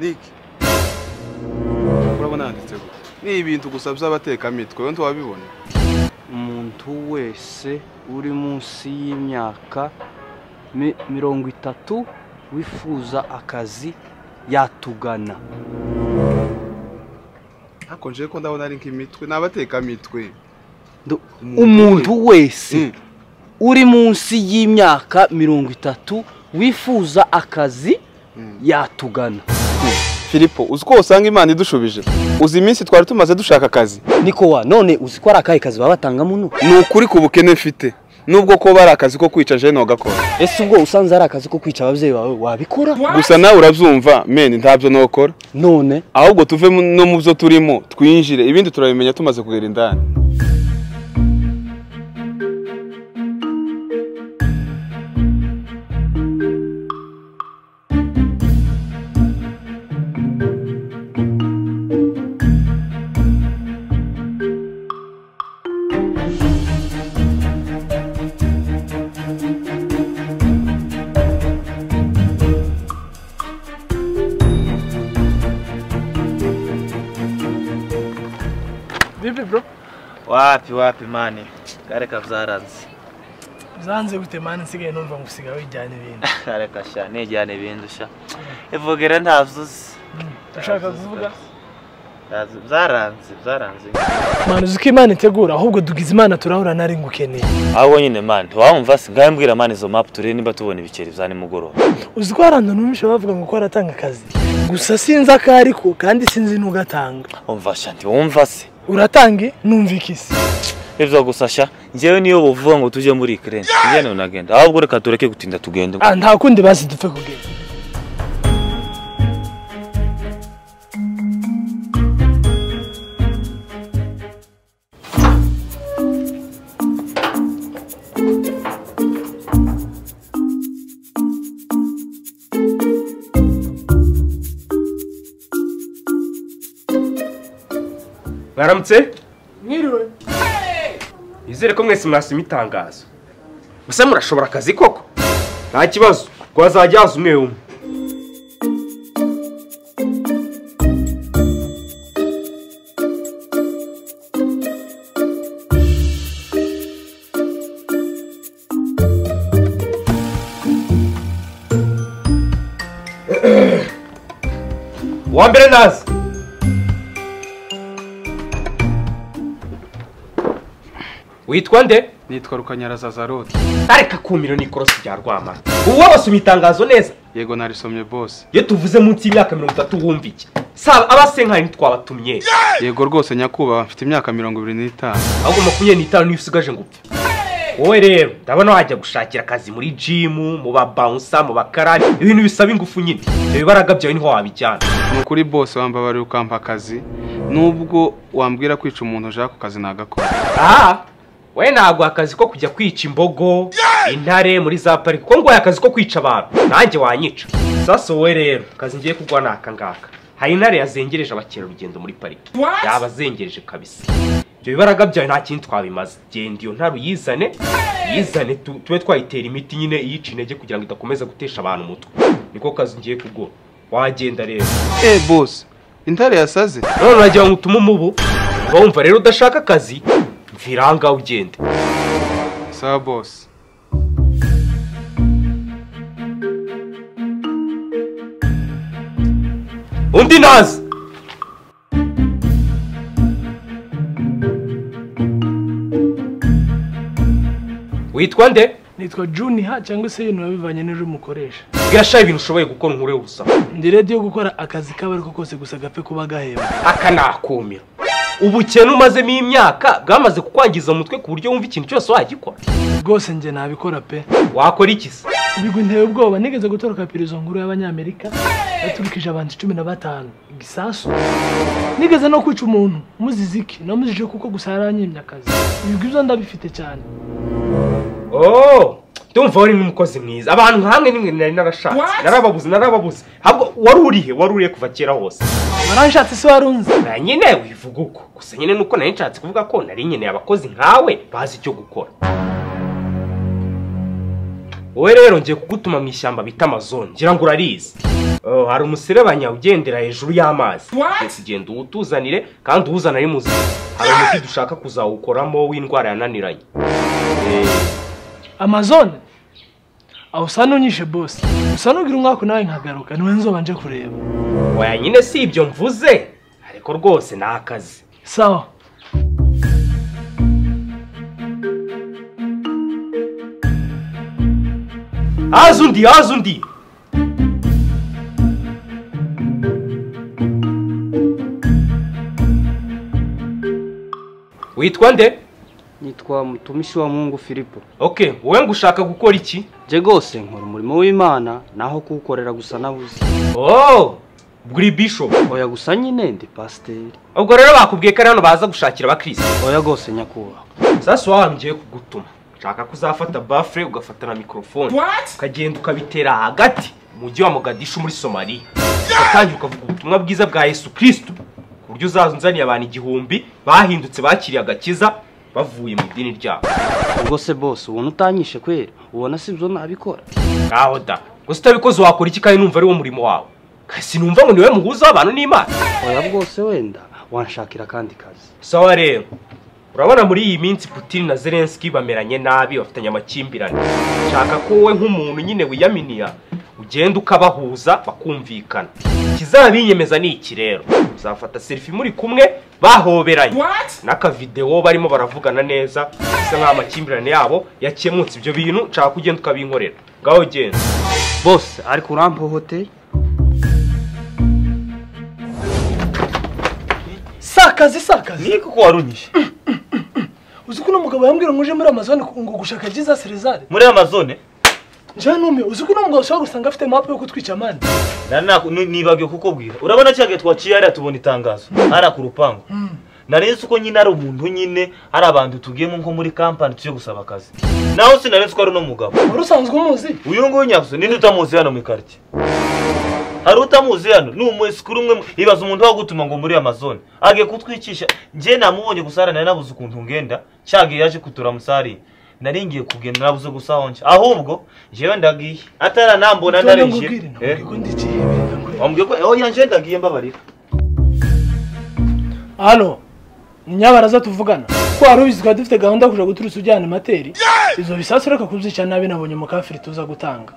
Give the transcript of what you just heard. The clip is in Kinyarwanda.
Nick. Urabona handitse ko ni ibintu gusa by'abatekamitwe wende wabibona. Umuntu wese uri munsi y'imyaka 30 wifuza akazi yatugana. Hakonje ko ndabona ari nk'imitwe n'abatekamitwe. Umuntu wese uri munsi y'imyaka 30 wifuza akazi yatugana. Filipo uziko usanga Imana idushubije. Uzi iminsi twari tumaze dushaka akazi. Niko wa none uziko ari akahe kazi babatanga muno? Ni ukuri ku bukene mfite. Nubwo ko bari akazi ko kwica je no gakora. Ese ubwo usanze ari akazi ko kwica abavyeyi bawe wabikora? Gusa nawe uravyumva men ntabyo nokora. None ahubwo tuve no mu byo turimo twinjire ibindi turabimenya tumaze kugera indani. Vipi bro? Wapi mani. Kareka vyaranze. Zanze gute mani nsigaye numva ngusiga wijyana ibintu. Kareka sha nejyane ibintu sha. Ivugire ntavuze. Ushaka kuvuga? Vyaranze. Mani uzi ko Imana itegura ahubwo dugize Imana turahura nari ngukeneye. Aho nyine mani. Wamva singaye mbwira mani zo map turere niba tubona ibiceri vyane mugoroba. Uzi ko harando numisha bavuga ngo ko aratanga akazi. Gusa sinzi akariko kandi sinzi nugatanga. Umva sha ndi wumva se. Uratange numvikisi. Ivyo gusasha njewe niyo buvuga ngo tuje muri Ukraine. Njye unagenda. Ahubwo reka tureke gutinda tugende. Nta kundi basi dupfe kugenda. Baramutse? Mwiriwe. Izere ko mwese mwasima itangazo. Musa murashobora akazi koko? Nta kibazo. Gwazajya haza umwe umwe. Wambere nazi. Witwa nde? Nitwa Rukanyaraza Zarote. Areka kumiro ni korosi rya Rwamara. Uwo basoma itangazo neza? Yego narisomye boss. Iyo tuvuze munsi y'imyaka 30 wumva iki? Saba abasenka ntitwabatumye. Yego rwose nyakuba mfite imyaka 25. Ahubwo 25 niyo usigaje ngupfa. Wowe rero ndabona wajya gushakira akazi muri gym, mu ba bouncer, mu bakarani, ibintu bisaba ingufu nyine. Ibyo bibaraga byawe niho wabijyana. Nukuri boss wambabari ukampa akazi. Nubwo wambwira kwica umuntu ushaka ku kazi nagakora. We nagwa akazi ko kujya kwica imbogo, intare muri za pariki. Ko ngwaye akazi ko kwica abantu. Nanjye wanyica. Sasa wowe rero akazi ngiye kugwa naka ngaka. Hari intare yazengereje abakerarugendo muri pariki. Yabazengereje kabisa. Ibyo bibaraga byawe nta kintu twabimaze. Genda iyo ntare uyizane. Yizane tube twayitera imiti nyine iyica intege kugira ngo idakomeza gutesha abantu umutwe. Niko kazi ngiye kugwa. Wagenda rero. Boss, intare yasaze. None uragira ngo utume umubu. Wumva rero udashaka akazi. Mviranga ugende. Sawa boss. Undi nazi. Witwa nde? Nitwa Junior cyangwa se ibintu bivanye n'ejo mukoresha. Gasha ibintu ushoboye gukora nkure ubusa. Ndi ready yo gukora akazi kabariko kose gusa gapfe kuba gaheba. Aka nakumira. Ubukene umazemo imyaka bwamaze kukwangiza umutwe ku buryo wumva ikintu cyose wagikora. Rwose nje nabikora pe. Wakora iki se? Bigwa inteye ubwoba nigeze gutoroka pirizo nkuru y'Abanyamerika baturukije abantu 15 gisasu. Nigeze no kwica umuntu muziziki namuzije kuko gusa yaranyimye akazi. Ibigwi byo ndabifite cyane. Tumva wari n'umukozi mwiza. Abantu hamwe nimwe nari narashatse. Narababuze. Ahubwo waruriye kuva kera hose. Waranshatse se warunze. Nyine wivuga uko. Gusa nyine nuko nari nshatse kuvuga ko nari nyine abakozi nkawe bazi icyo gukora. Wowe rero ngiye kugutuma mu ishyamba bita Amazon. Ngira ngo urarize. hari umuserebanya ugendera hejuru y'amazi ugenda uwutuzanire kandi uwuzana ari muzima. Hari umuti dushaka kuzawukoramo w'indwara yananiranye. Amazon aho usa n'unyishe boss, usa n'ugira umwaka nawe nkagaruka niwe nzoba nje kureba. Oya nyine si ibyo mvuze, ariko rwose ni akazi. Sawa. Haza undi. Witwa nde? Nitwa Mutumishi wa Mungu Filipo. Okay, wowe ngo ushaka gukora iki? Je gose nkora umurimo w'Imana naho kuwukorera gusa nabuze. Oh, buri bishop. Oya gusa nyine ndi pasiteri. Ubwo rero bakubwiye ko hano baza gushakira abakristo. Oya gose nyakubaha. Sasa wambye kugutuma. Nshaka kuzafata bafre ugafata na microphone. Ukagenda ukabitera hagati mujyi wa Mogadishu muri Somalia. Ukatangira ukavuga ubutumwa bwiza bwa Yesu Kristo. Kuryo uzazunzaniye abantu 1000 bahindutse bakiriye agakiza bavuye mu dini ryabo. Ubwo se boss ubona utanyishe kwera, ubona sibyo nabikora. Aho da. Gusa utabikoze wakora iki kandi numva ari wo murimo wawe. Kasi numva ngo niwe muhuza w'abantu n'Imana. Oya bwose wenda wanshakira kandi kazi. Sawa rero. Urabona muri iyi minsi Putin na Zelensky bameranye nabi bafitanye amakimbirane. Nshaka ko wowe nk'umuntu nyine wiyaminiya ugenda ukabahuza bakumvikana. Kizabinyemeza ni iki rero. Uzafata selfie muri kumwe bahoberanye. Naka video barimo baravugana neza bisa nka amakimbirane yabo yakemutse ibyo bintu nshaka kugenda ukabinkorera. Ngaho genda. Boss ariko urampohoteye. Sakazi. Niko ko warunyishe. Uzi ko n'umugabo yambwira ngo uje muri Amazon ngo gushaka Jesus Cesar. Muri Amazon? Njanume, uzi ko n'umugabo ushaka gusanga afite map yo kutwica amani. Nibabyo kukubwira. Urabona cyage twaciye ari tubona itangazo. Ara ku rupango. Narenze uko nyine ari umuntu nyine ari abantu tugiyemo nko muri company tuyo gusaba akazi. Naho sinarenze ko ari no mugabo. Urusanzwe umuzi? Uyu ngo nyakuso ninde utamuzi hano mu quartier. Hari utamuzi hano ni umwesikuru umwe ibaza umuntu wagutuma ngo muri Amazon age kutwicisha nje namubonye gusara nari nabuze ukuntu ngenda cyage yaje kutura musari naringiye kugenda nabuze gusahonje ahubwo jewe ndagiye atara nambona narinje wambwiye ko oya nje ndagiye mbabarira. Halo Nyabaraza tuvugana ko arubizi kwa dufite gahunda kuja guturutsa ujyana materi izo bisasu reka kuzicana nabi nabonye mu kafiri tuza gutanga.